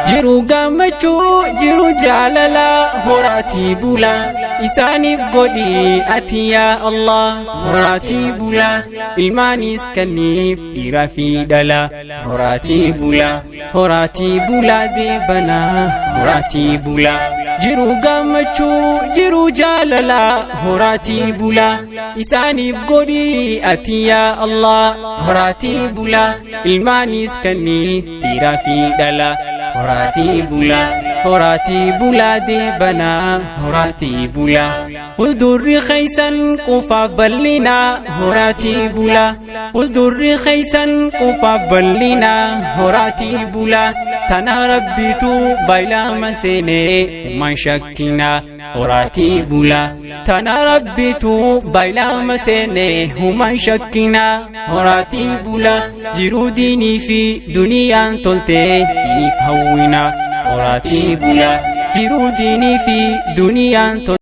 jiru gammachuu jiru jaalala horaatii bula isaaniif godhi ati yaa Allah horaatii bula ilmaanis kanniif dhiira fi dhala horaatii bula deebana horaatii bula jiru gammachuu jiru jaalala horaatii bula isaaniif godhi ati yaa Allah horaatii bula ilmaanis kanniif dhiira fi dhala horaatii bula deebana horaatii bula Uldurri khaysan qufaaf ballina horaatii bula Uldurri khaysan qufaaf ballina horaatii bula tana rabbitu baylama seene man shakkina horaatii bula tana rabbitu baylama seene man shakkina horaatii bula jiru diinii fi duniyaan tolte hawwina horaatii bula jiru diinii fi duniyaan